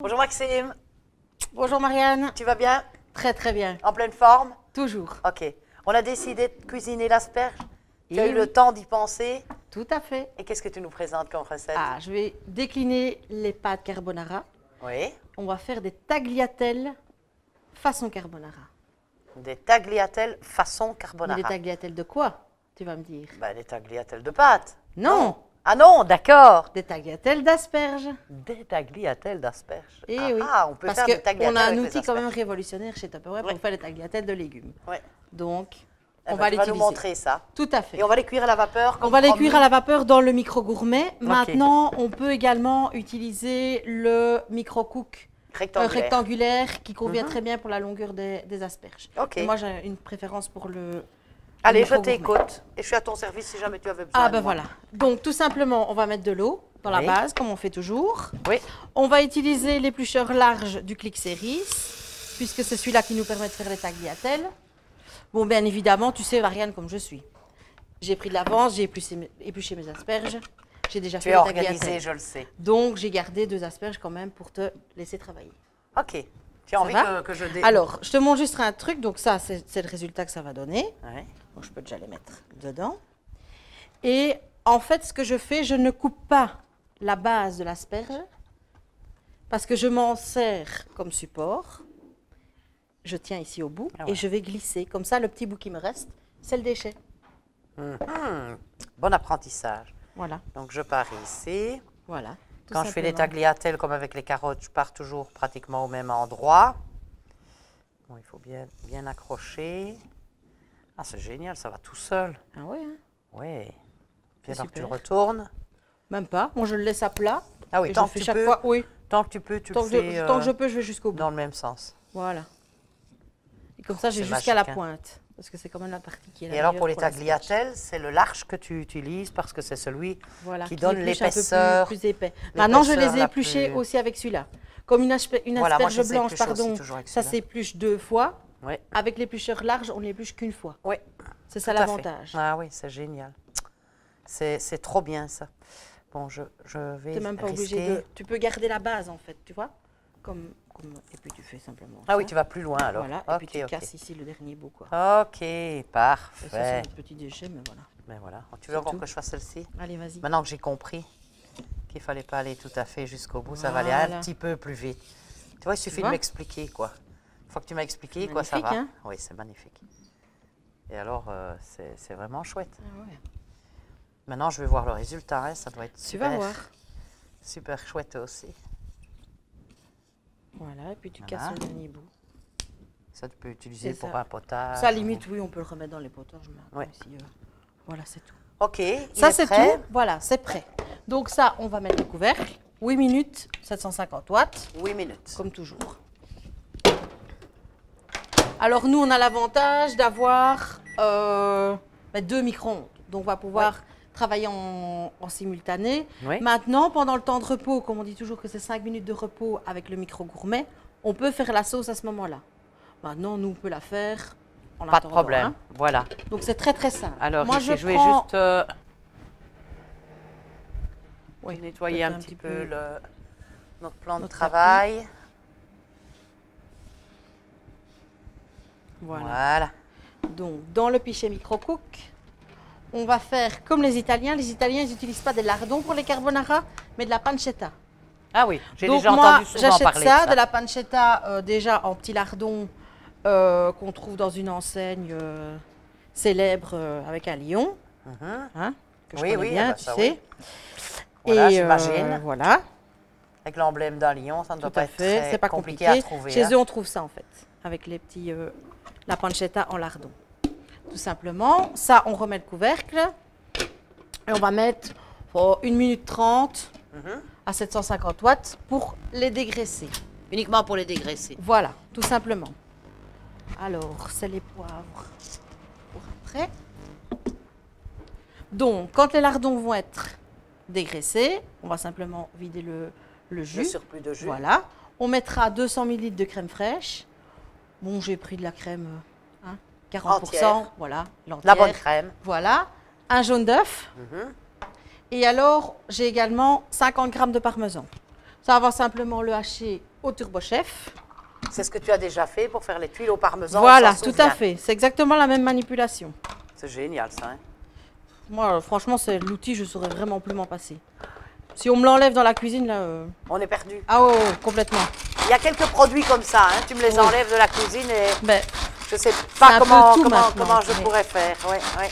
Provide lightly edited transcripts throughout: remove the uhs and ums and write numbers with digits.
Bonjour Maxime. Bonjour Marianne. Tu vas bien? Très très bien. En pleine forme? Toujours. Ok. On a décidé de cuisiner l'asperge. Tu as Et eu le temps d'y penser. Tout à fait. Et qu'est-ce que tu nous présentes comme recette? Ah, je vais décliner les pâtes carbonara. Oui. On va faire des tagliatelles façon carbonara. Des tagliatelles façon Mais carbonara. des tagliatelles de quoi, tu vas me dire? Ben, des tagliatelles de pâtes. Non. Ah non, d'accord. Des tagliatelles d'asperges. Des tagliatelles d'asperges. Eh ah, oui. ah, on peut Parce faire des qu'on tagliatelles a un avec les outil quand même asperges. révolutionnaire chez Tupperware pour faire des tagliatelles de légumes. Ouais. Donc, Eh on ben, va tu vas l'utiliser. nous montrer ça. Tout à fait. Et on va les cuire à la vapeur. On va les cuire à la vapeur dans le micro-gourmet. Ok. Maintenant, on peut également utiliser le micro-cook rectangulaire qui convient très bien pour la longueur des asperges. Ok. Et moi, j'ai une préférence pour le Allez, je micro-gourmet. t'écoute. Et je suis à ton service si jamais tu avais besoin. Ah de ben moi. voilà. Donc, tout simplement, on va mettre de l'eau dans la Oui. base, comme on fait toujours. Oui. On va utiliser l'éplucheur large du Click Series, puisque c'est celui-là qui nous permet de faire les tagliatelles. Bon, bien évidemment, tu sais, Marianne, comme je suis. J'ai pris de l'avance, j'ai épluché mes asperges. J'ai déjà Tu fait es les organisé, tagliatelles. je le sais. Donc, j'ai gardé 2 asperges quand même pour te laisser travailler. Ok. Tu as envie va que je Alors, je te montre juste un truc. Donc, ça, c'est le résultat que ça va donner. Ouais. Donc, je peux déjà les mettre dedans. Et en fait, ce que je fais, je ne coupe pas la base de l'asperge parce que je m'en sers comme support. Je tiens ici au bout Ah ouais. et je vais glisser. Comme ça, le petit bout qui me reste, c'est le déchet. Bon apprentissage. Voilà, Donc, je pars ici. voilà. tout Quand je fais des simplement. tagliatelles comme avec les carottes, je pars toujours pratiquement au même endroit. Bon, il faut bien accrocher. Ah, c'est génial, ça va tout seul. Ah ouais, hein. Oui. Puis C'est alors, tu le super. retournes. Même pas. Moi, je le laisse à plat. Ah oui, Et tant je que fais tu chaque peux. fois. Oui. Tant que tu peux, tu Tant le que, fais tant que je peux, je vais jusqu'au bout. dans le même sens. Voilà. Et comme ça, j'ai C'est jusqu'à la magique, hein. pointe. Parce que c'est quand même la partie qui est la Et alors, meilleure pour les l'asperge. tagliatelles, c'est le large que tu utilises parce que c'est celui Voilà, qui donne épluche un peu l'épaisseur. plus épais. Maintenant, je l'épaisseur les ai la épluchés plus- aussi avec celui-là. Comme une Voilà, moi, asperge je les blanche, épluche aussi pardon, toujours avec ça celui-là. s'épluche 2 fois. Oui, Avec l'éplucheur large, on l'épluche qu'une fois. oui. C'est ça Tout à fait. l'avantage. Ah oui, c'est génial. C'est trop bien ça. Bon, je vais Tu n'es même pas obligé risquer. de... Tu peux garder la base, en fait, tu vois Et puis, tu fais simplement Ah ça. oui, tu vas plus loin alors. Voilà, Ok, et puis tu ok. casses ici le dernier bout, quoi. Ok, Et ça, c'est parfait. notre petit déchet, mais voilà. Mais voilà. Tu C'est veux encore tout. que je fasse celle-ci? Allez, vas-y. Maintenant que j'ai compris qu'il ne fallait pas aller tout à fait jusqu'au bout, ça va aller un Voilà. petit peu plus vite. Tu vois, il suffit de vois m'expliquer, quoi. Une fois que tu m'as expliqué, C'est quoi, ça va. magnifique, hein? Oui, c'est magnifique. Et alors, c'est vraiment chouette. Ah ouais. Maintenant, je vais voir le résultat. Hein. Ça doit être Tu super, vas voir. super chouette aussi. Voilà, et puis tu Voilà. casses le dernier bout. Ça, tu peux utiliser C'est pour ça. un potage. Ça, limite, oui, on peut le remettre dans les potages. Mais Ouais. ici, voilà, c'est tout. Ok, Ça, il est c'est prêt. tout. Voilà, c'est prêt. Donc ça, on va mettre le couvercle. 8 minutes, 750 watts, 8 minutes. comme toujours. Alors, nous, on a l'avantage d'avoir 2 micro-ondes. Donc, on va pouvoir travailler en simultané. Oui. Maintenant, pendant le temps de repos, comme on dit toujours que c'est 5 minutes de repos avec le micro-gourmet, on peut faire la sauce à ce moment-là. Maintenant, nous, on peut la faire en Pas de attendant, problème. hein. Voilà. Donc, c'est très, très simple. Alors, moi, ici, je vais prends- juste nettoyer peut-être un un petit petit peu peu notre plan de notre travail. Voilà. Voilà. Donc, dans le pichet micro-cook, on va faire comme les Italiens. Les Italiens, ils n'utilisent pas des lardons pour les carbonara, mais de la pancetta. Ah oui, j'ai Donc, déjà moi, entendu souvent j'achète parler ça, de de la pancetta déjà en petits lardons qu'on trouve dans une enseigne célèbre avec un lion, Mhm. hein, que je Oui, connais oui, bien, ah bah tu ça, sais. oui. Voilà, Et j'imagine. voilà, Avec l'emblème d'un lion, ça ne doit tout pas à être fait. très C'est pas compliqué compliqué. à trouver. Chez hein. eux, on trouve ça en fait, avec les petits, la pancetta en lardon. Tout simplement. Ça, on remet le couvercle et on va mettre 1 minute 30 Mhm. à 750 watts pour les dégraisser. Uniquement pour les dégraisser. Voilà, tout simplement. Alors, c'est les poivres pour après. Donc, quand les lardons vont être dégraissés, on va simplement vider le jus. Le surplus de jus. Voilà. On mettra 200 ml de crème fraîche. Bon, j'ai pris de la crème 40%. Entière. Voilà, La l'entière. bonne crème. Voilà. Un jaune d'œuf. Mhm. Et alors, j'ai également 50 g de parmesan. Ça va simplement le hacher au turbochef. C'est ce que tu as déjà fait pour faire les tuiles au parmesan. Voilà, on s'en tout souvient. à fait. C'est exactement la même manipulation. C'est génial ça. Hein. Moi, franchement, c'est l'outil, je saurais vraiment plus m'en passer. Si on me l'enlève dans la cuisine, là... On est perdu. Ah ouais, ouais, complètement. Il y a quelques produits comme ça, hein. Tu me les Oui. enlèves de la cuisine et Ben, je ne sais un pas peu comment, tout comment, maintenant, comment je mais- pourrais faire. Ouais, ouais.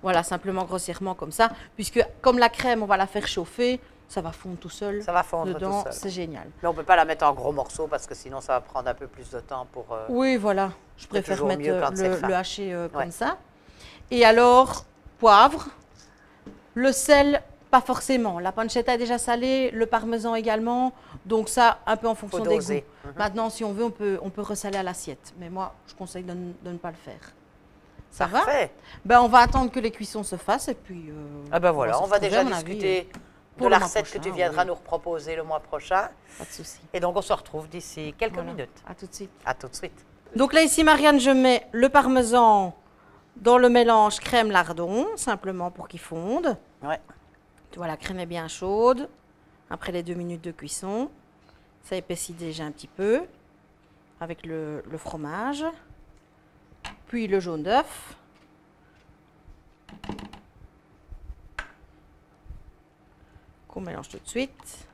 voilà, simplement grossièrement comme ça. Puisque comme la crème, on va la faire chauffer, ça va fondre tout seul. Ça va fondre dedans, tout seul. c'est génial. Mais on ne peut pas la mettre en gros morceaux parce que sinon ça va prendre un peu plus de temps pour... Oui, voilà. Je préfère toujours mettre mieux quand c'est fin. le hacher Ouais. comme ça. Et alors, poivre, le sel, pas forcément. La pancetta est déjà salée, le parmesan également. Donc ça, un peu en fonction Faut des doser. goûts. Maintenant, si on veut, on peut ressaler à l'assiette. Mais moi, je conseille de ne pas le faire. Ça va? Parfait. Ben, on va attendre que les cuissons se fassent et puis... Ah ben voilà, on va se retrouver, déjà à mon avis, discuter pour de le la mois recette que prochain, tu viendras oui. nous proposer le mois prochain. Pas de souci. Et donc on se retrouve d'ici quelques Voilà. minutes. À tout de suite. À tout de suite. Donc là, ici, Marianne, je mets le parmesan dans le mélange crème-lardon, simplement pour qu'il fonde. Ouais. Tu vois, la crème est bien chaude. Après les 2 minutes de cuisson, ça épaissit déjà un petit peu avec le fromage. Puis le jaune d'œuf. Qu'on mélange tout de suite.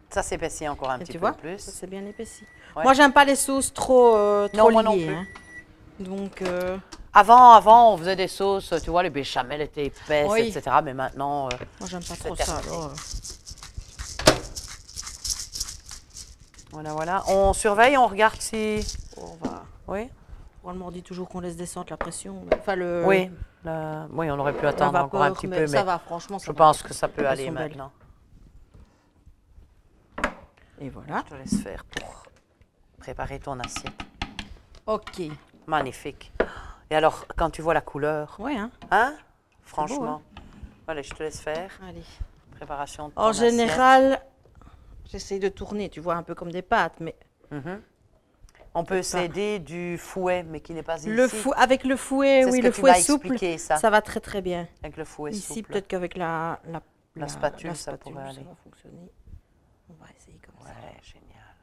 Ça s'épaissit encore un Et petit tu peu vois, plus. ça c'est bien épaissi. Ouais. Moi, j'aime pas les sauces trop, trop moi non liées, plus. hein. Donc, Avant, on faisait des sauces, tu vois, les béchamels étaient épaisses, Oui. etc. Mais maintenant, moi, j'aime pas C'est trop ça. terminé. alors, voilà. On surveille, on regarde si... on va... Oui. Normalement, on dit toujours qu'on laisse descendre la pression. Enfin, le, Oui. Oui, on aurait pu la attendre vapeur, encore un petit peu, ça mais va, franchement. je ça va. pense que ça peut Elles aller sont belles. maintenant. Et voilà. Je te laisse faire pour préparer ton assiette. Ok. Magnifique. Et alors, quand tu vois la couleur, Ouais, hein. hein? beau, Franchement. Allez, je te laisse faire. Allez. Préparation de ton En assiette. général, j'essaye de tourner, tu vois, un peu comme des pâtes, mais Mhm. On peut s'aider du fouet, mais qui n'est pas ici. avec le fouet, C'est oui, ce que le tu fouet m'as souple, expliqué, ça. va très très bien. Avec le fouet Ici, souple. peut-être qu'avec la spatule, ça pourrait aller. va fonctionner. On va essayer comme ça. Ouais, génial.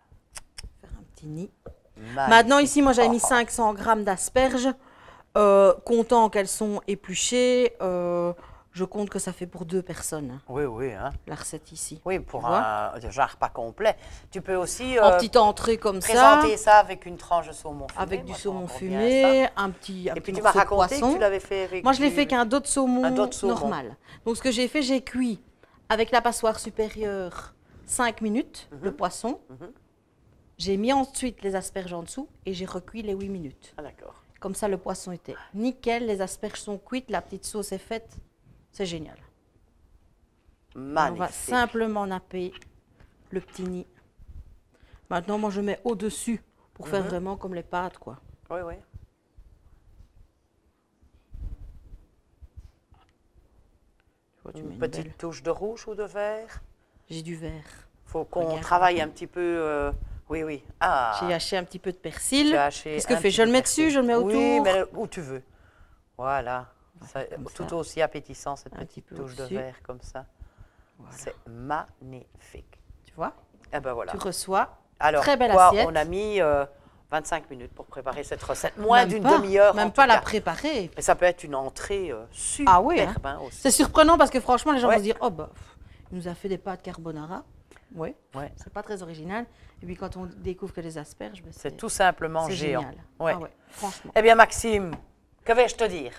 Faire un petit nid. Magnifique. Maintenant, ici, moi, j'avais mis Oh. 500 grammes d'asperges. Comptant qu'elles sont épluchées, je compte que ça fait pour 2 personnes, Oui, oui. Hein. la recette ici. Oui, pour Tu vois déjà un repas complet. Tu peux aussi En petite entrée comme ça, présenter ça avec une tranche de saumon fumé. avec du Moi, saumon j'entends bien fumé, ça. un petit Et puis tu m'as morceau de raconté que poisson. tu l'avais fait avec Moi, je l'ai du- fait qu'un dos de saumon, Un dos de saumon. normal. Donc, ce que j'ai fait, j'ai cuit avec la passoire supérieure 5 minutes, Mhm. le poisson. J'ai mis ensuite les asperges en dessous et j'ai recuit les 8 minutes. Ah, d'accord. Comme ça, le poisson était nickel, les asperges sont cuites, la petite sauce est faite. C'est génial. On va Magnifique. simplement napper le petit nid. Maintenant, moi, je mets au-dessus pour faire vraiment comme les pâtes, quoi. Oui, oui. Tu vois, tu mets Une une petite belle- touche de rouge ou de vert. J'ai du vert. Faut qu'on Regarde. travaille un petit peu. Oui, oui. Ah. J'ai haché un petit peu de persil. Tu as haché Qu'est-ce que un je fais? petit Je le peu mets de persil. dessus, je le mets autour. Oui, mais où tu veux. Voilà. comme Tout ça. aussi appétissant, cette Un petit petite peu touche de au-dessus. verre comme ça. C'est magnifique. Tu vois? Eh ben voilà. Tu reçois. Alors, Très belle quoi, assiette. on a mis 25 minutes pour préparer cette recette. Moins Même d'une pas- demi-heure. Même en pas tout la cas. préparer. Mais ça peut être une entrée superbe Ah oui, hein. aussi. C'est surprenant parce que franchement, les gens Ouais. vont se dire, oh bah, il nous a fait des pâtes carbonara. Oui, Ouais. c'est pas très original. Et puis quand on découvre que les asperges, ben, C'est tout simplement c'est géant. génial. Ouais. Ah ouais, franchement. Eh bien, Maxime, que vais-je te dire?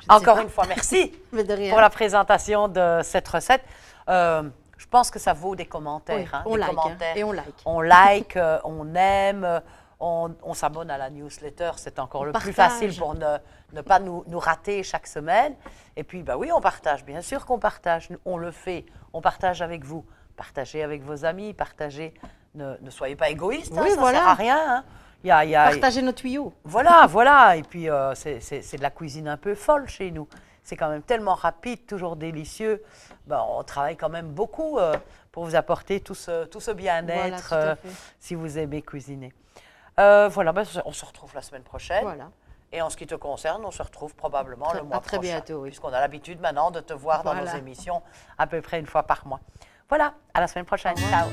Je ne sais Encore pas. une fois, merci Mais de rien. pour la présentation de cette recette. Je pense que ça vaut des commentaires. Oui, hein, on des like, hein, commentaires. et on like. On like, on aime, on s'abonne à la newsletter. C'est encore le plus partage. facile pour ne pas nous rater chaque semaine. Et puis, bah oui, on partage. Bien sûr qu'on partage. On le fait. On partage avec vous. Partagez avec vos amis. Partagez. Ne soyez pas égoïstes. Oui, ça voilà. ne sert à rien. Hein. Il y a- Partagez nos tuyaux. Voilà, voilà. Et puis, c'est de la cuisine un peu folle chez nous. C'est quand même tellement rapide, toujours délicieux. Ben, on travaille quand même beaucoup pour vous apporter tout ce bien-être Voilà, tout à fait. si vous aimez cuisiner. Voilà, ben, on se retrouve la semaine prochaine. Voilà. Et en ce qui te concerne, on se retrouve probablement le mois à très prochain. bientôt, oui. Puisqu'on a l'habitude maintenant de te voir dans Voilà. nos émissions à peu près une fois par mois. Voilà, à la semaine prochaine. Ciao.